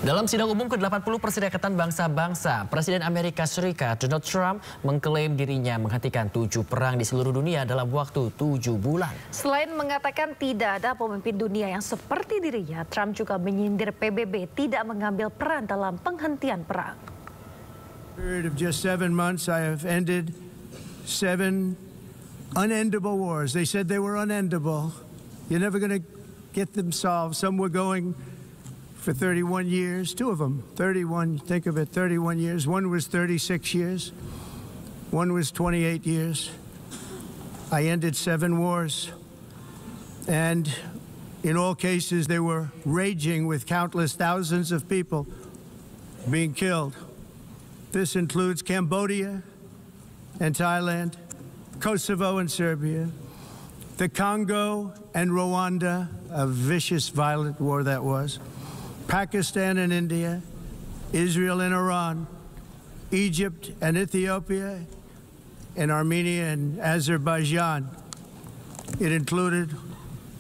Dalam sidang umum ke-80 Perserikatan Bangsa-Bangsa, Presiden Amerika Serikat Donald Trump mengklaim dirinya menghentikan 7 perang di seluruh dunia dalam waktu 7 bulan. Selain mengatakan tidak ada pemimpin dunia yang seperti dirinya, Trump juga menyindir PBB tidak mengambil peran dalam penghentian perang. Period of just 7 months, I have ended 7 unendable wars. They said they were unendable. You're never going to get them solved. Some were going for 31 years, 2 of them, 31, think of it, 31 years. One was 36 years, one was 28 years. I ended 7 wars, and in all cases they were raging with countless thousands of people being killed. This includes Cambodia and Thailand, Kosovo and Serbia, the Congo and Rwanda, a vicious, violent war that was, Pakistan and India, Israel and Iran, Egypt and Ethiopia, and Armenia and Azerbaijan. It included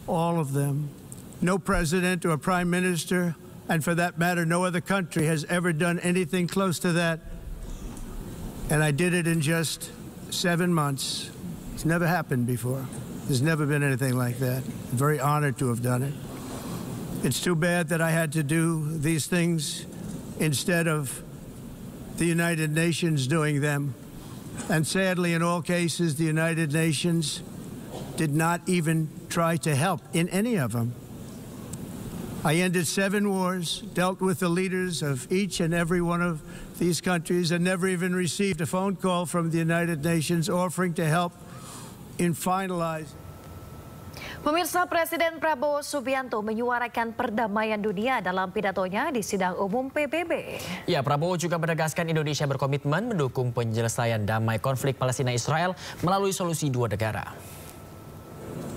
all of them. No president or prime minister, and for that matter, no other country has ever done anything close to that. And I did it in just 7 months. It's never happened before. There's never been anything like that. I'm very honored to have done it. It's too bad that I had to do these things instead of the United Nations doing them. And sadly, in all cases, the United Nations did not even try to help in any of them. I ended 7 wars, dealt with the leaders of each and every one of these countries, and never even received a phone call from the United Nations offering to help in finalizing. Pemirsa, Presiden Prabowo Subianto menyuarakan perdamaian dunia dalam pidatonya di sidang umum PBB. Ya, Prabowo juga menegaskan Indonesia berkomitmen mendukung penyelesaian damai konflik Palestina-Israel melalui solusi 2 negara.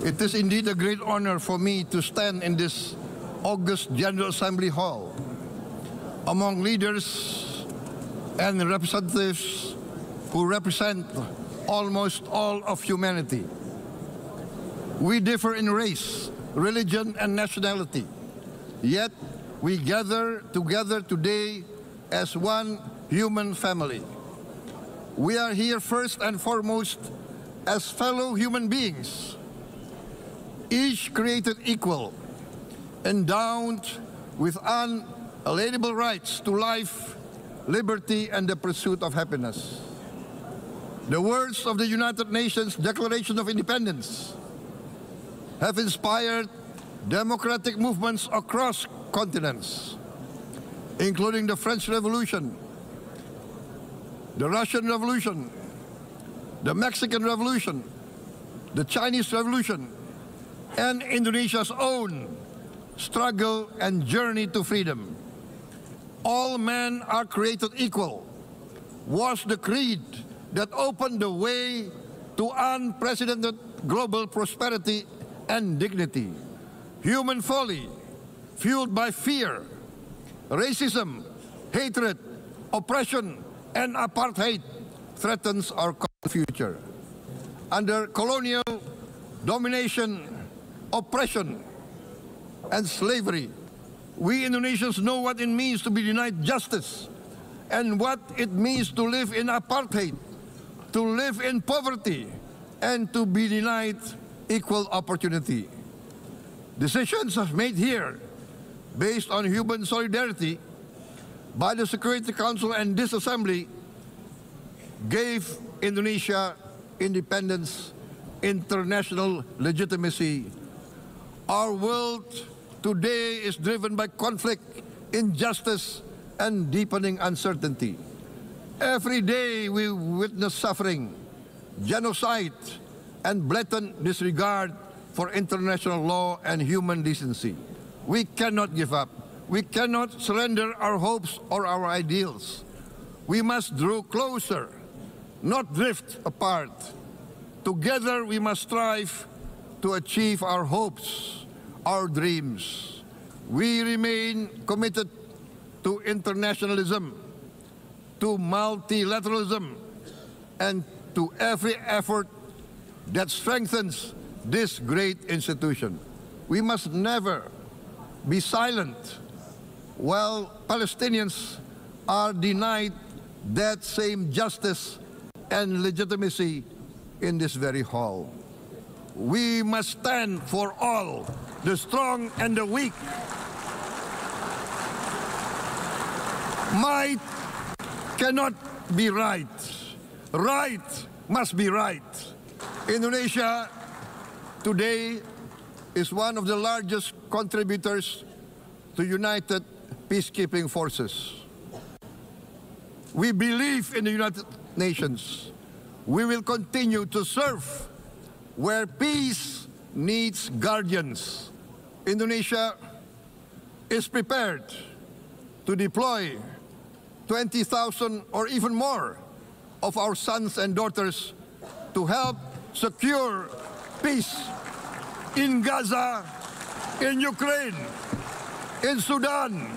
It is indeed a great honor for me to stand in this August General Assembly Hall among leaders and representatives who represent almost all of humanity. We differ in race, religion, and nationality, yet we gather together today as one human family. We are here first and foremost as fellow human beings, each created equal, endowed with unalienable rights to life, liberty, and the pursuit of happiness. The words of the United Nations Declaration of Independence have inspired democratic movements across continents, including the French Revolution, the Russian Revolution, the Mexican Revolution, the Chinese Revolution, and Indonesia's own struggle and journey to freedom. All men are created equal was the creed that opened the way to unprecedented global prosperity and dignity. Human folly, fueled by fear, racism, hatred, oppression, and apartheid, threatens our future. Under colonial domination, oppression, and slavery, we Indonesians know what it means to be denied justice and what it means to live in apartheid, to live in poverty, and to be denied equal opportunity. Decisions are made here based on human solidarity by the Security Council, and this assembly gave Indonesia independence, international legitimacy. Our world today is driven by conflict, injustice, and deepening uncertainty. Every day we witness suffering, genocide, and blatant disregard for international law and human decency. We cannot give up. We cannot surrender our hopes or our ideals. We must draw closer, not drift apart. Together we must strive to achieve our hopes, our dreams. We remain committed to internationalism, to multilateralism, and to every effort that strengthens this great institution. We must never be silent while Palestinians are denied that same justice and legitimacy in this very hall. We must stand for all, the strong and the weak. Might cannot be right. Right must be right. Indonesia today is one of the largest contributors to United Peacekeeping Forces. We believe in the United Nations. We will continue to serve where peace needs guardians. Indonesia is prepared to deploy 20,000 or even more of our sons and daughters to help secure peace in Gaza, in Ukraine, in Sudan,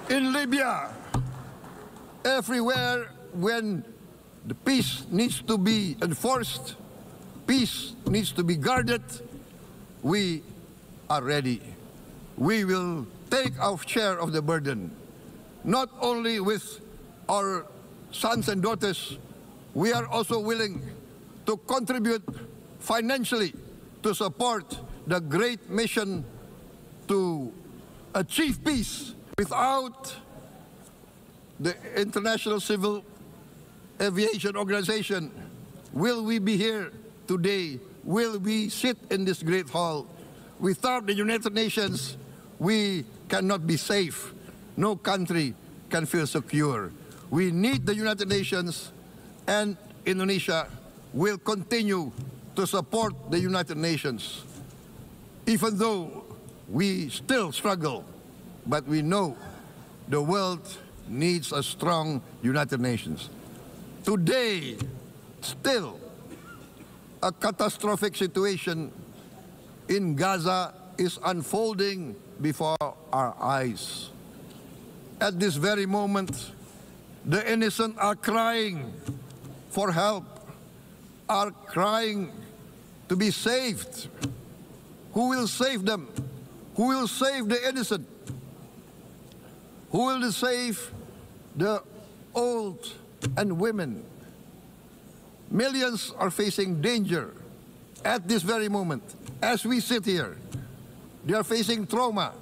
in Libya, everywhere when the peace needs to be enforced, peace needs to be guarded, we are ready. We will take our share of the burden, not only with our sons and daughters, we are also willing to contribute financially to support the great mission to achieve peace. Without the International Civil Aviation Organization, will we be here today? Will we sit in this great hall? Without the United Nations, we cannot be safe. No country can feel secure. We need the United Nations, and Indonesia will continue to support the United Nations. Even though we still struggle, but we know the world needs a strong United Nations. Today, still, a catastrophic situation in Gaza is unfolding before our eyes. At this very moment, the innocent are crying for help, are crying to be saved. Who will save them? Who will save the innocent? Who will save the old and women? Millions are facing danger at this very moment. As we sit here, they are facing trauma.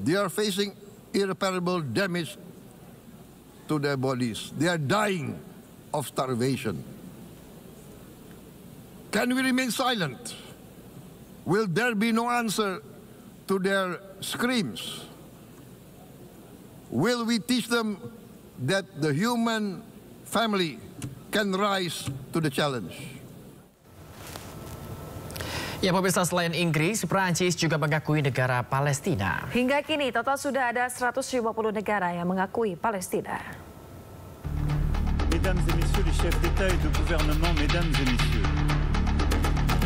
They are facing irreparable damage to their bodies. They are dying of starvation. Can we remain silent? Will there be no answer to their screams? Will we teach them that the human family can rise to the challenge? Ya pemirsa, selain Inggris, Prancis juga mengakui negara Palestina. Hingga kini total sudah ada 150 negara yang mengakui Palestina. Mesdames et messieurs les chefs d'État et de gouvernement, mesdames et messieurs.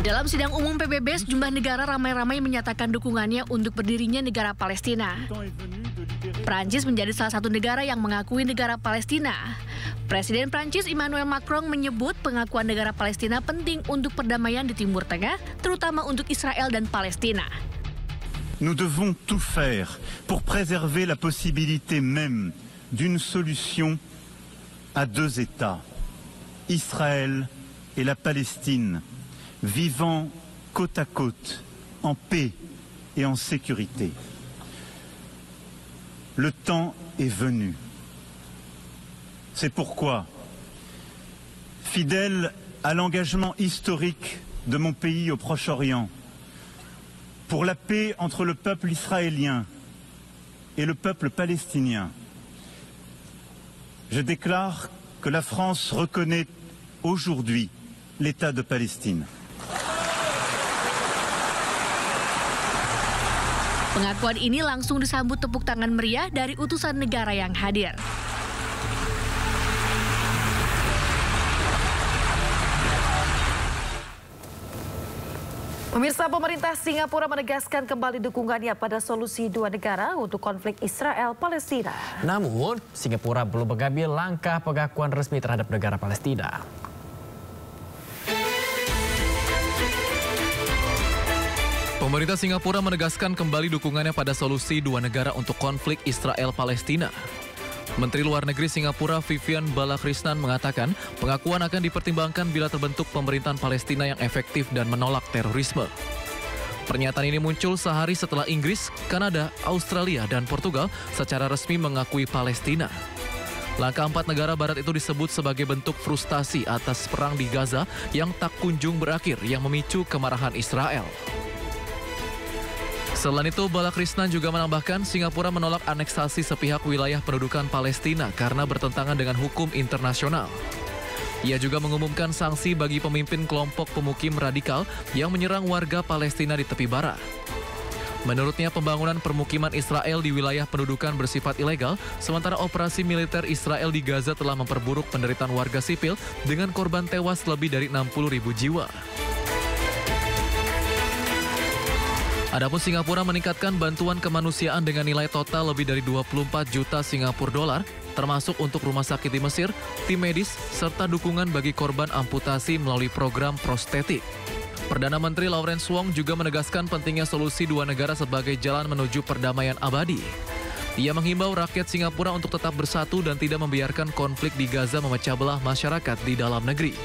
Dalam sidang umum PBB, sejumlah negara ramai-ramai menyatakan dukungannya untuk berdirinya negara Palestina. Prancis menjadi salah satu negara yang mengakui negara Palestina. Presiden Prancis Emmanuel Macron menyebut pengakuan negara Palestina penting untuk perdamaian di Timur Tengah, terutama untuk Israel dan Palestina. Nous devons tout faire pour préserver la possibilité même d'une solution à deux États, Israël et la Palestine, vivant côte à côte, en paix et en sécurité. Le temps est venu. C'est pourquoi, fidèle à l'engagement historique de mon pays au Proche-Orient, pour la paix entre le peuple israélien et le peuple palestinien, je déclare que la France reconnaît aujourd'hui l'État de Palestine. Pengakuan ini langsung disambut tepuk tangan meriah dari utusan negara yang hadir. Pemirsa, pemerintah Singapura menegaskan kembali dukungannya pada solusi dua negara untuk konflik Israel-Palestina. Namun, Singapura belum mengambil langkah pengakuan resmi terhadap negara Palestina. Pemerintah Singapura menegaskan kembali dukungannya pada solusi dua negara untuk konflik Israel-Palestina. Menteri Luar Negeri Singapura Vivian Balakrishnan mengatakan pengakuan akan dipertimbangkan bila terbentuk pemerintahan Palestina yang efektif dan menolak terorisme. Pernyataan ini muncul sehari setelah Inggris, Kanada, Australia, dan Portugal secara resmi mengakui Palestina. Langkah 4 negara barat itu disebut sebagai bentuk frustasi atas perang di Gaza yang tak kunjung berakhir yang memicu kemarahan Israel. Selain itu, Balakrishnan juga menambahkan Singapura menolak aneksasi sepihak wilayah pendudukan Palestina karena bertentangan dengan hukum internasional. Ia juga mengumumkan sanksi bagi pemimpin kelompok pemukim radikal yang menyerang warga Palestina di tepi barat. Menurutnya, pembangunan permukiman Israel di wilayah pendudukan bersifat ilegal, sementara operasi militer Israel di Gaza telah memperburuk penderitaan warga sipil dengan korban tewas lebih dari 60.000 jiwa. Adapun Singapura meningkatkan bantuan kemanusiaan dengan nilai total lebih dari 24 juta Singapura dolar, termasuk untuk rumah sakit di Mesir, tim medis, serta dukungan bagi korban amputasi melalui program prostetik. Perdana Menteri Lawrence Wong juga menegaskan pentingnya solusi dua negara sebagai jalan menuju perdamaian abadi. Ia menghimbau rakyat Singapura untuk tetap bersatu dan tidak membiarkan konflik di Gaza memecah belah masyarakat di dalam negeri.